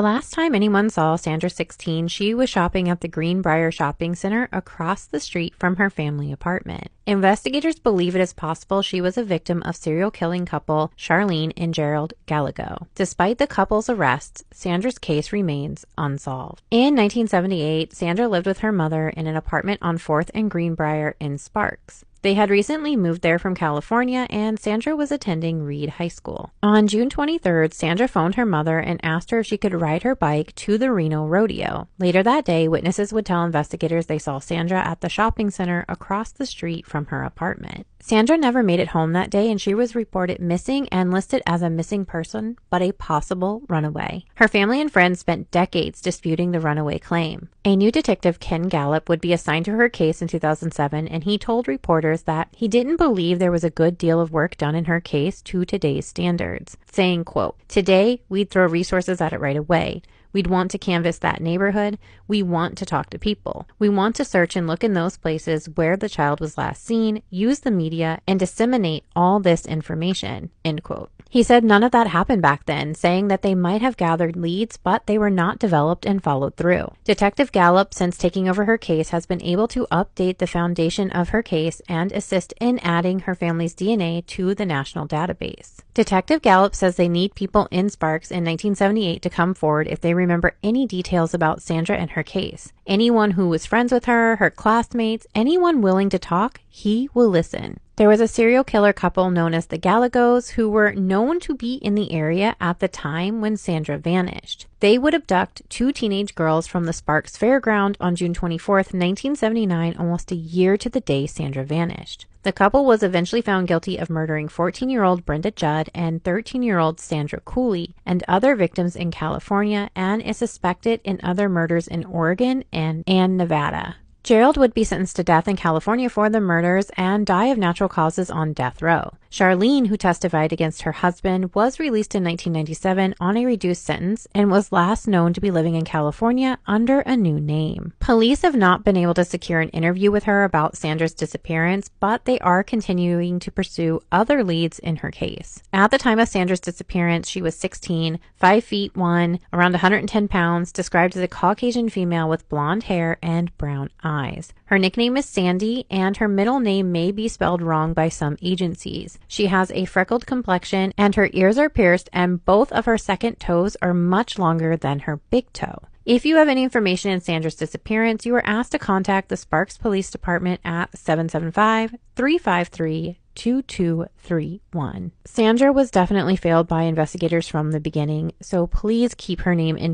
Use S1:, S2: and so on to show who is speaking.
S1: The last time anyone saw Sandra 16, she was shopping at the Greenbrier shopping center across the street from her family apartment. Investigators believe it is possible she was a victim of serial killing couple Charlene and Gerald Gallego. Despite the couple's arrests, Sandra's case remains unsolved. In 1978, Sandra lived with her mother in an apartment on 4th and Greenbrier in Sparks. They had recently moved there from California, and Sandra was attending Reed High School. On June 23rd, Sandra phoned her mother and asked her if she could ride her bike to the Reno rodeo. Later that day, witnesses would tell investigators they saw Sandra at the shopping center across the street from her apartment. Sandra never made it home that day, and she was reported missing and listed as a missing person, but a possible runaway. Her family and friends spent decades disputing the runaway claim. A new detective, Ken Gallup, would be assigned to her case in 2007, and he told reporters that he didn't believe there was a good deal of work done in her case to today's standards, saying, quote, "Today, we'd throw resources at it right away. We'd want to canvass that neighborhood. We want to talk to people. We want to search and look in those places where the child was last seen, use the media, and disseminate all this information," end quote. He said none of that happened back then, saying that they might have gathered leads, but they were not developed and followed through. Detective Gallup, since taking over her case, has been able to update the foundation of her case and assist in adding her family's DNA to the national database. Detective Gallup says they need people in Sparks in 1978 to come forward if they remember any details about Sandra and her case. Anyone who was friends with her, her classmates, anyone willing to talk, he will listen. There was a serial killer couple known as the Gallegos who were known to be in the area at the time when Sandra vanished. They would abduct 2 teenage girls from the Sparks Fairground on June 24th, 1979, almost a year to the day Sandra vanished. The couple was eventually found guilty of murdering 14-year-old Brenda Judd and 13-year-old Sandra Cooley and other victims in California, and is suspected in other murders in Oregon and Nevada. Gerald would be sentenced to death in California for the murders and die of natural causes on death row. Charlene, who testified against her husband, was released in 1997 on a reduced sentence and was last known to be living in California under a new name. Police have not been able to secure an interview with her about Sandra's disappearance, but they are continuing to pursue other leads in her case. At the time of Sandra's disappearance, she was 16, 5 feet 1, around 110 pounds, described as a Caucasian female with blonde hair and brown eyes. Her nickname is Sandy, and her middle name may be spelled wrong by some agencies. She has a freckled complexion, and her ears are pierced, and both of her second toes are much longer than her big toe. If you have any information in Sandra's disappearance, you are asked to contact the Sparks Police Department at 775-353-2231. Sandra was definitely failed by investigators from the beginning, so please keep her name in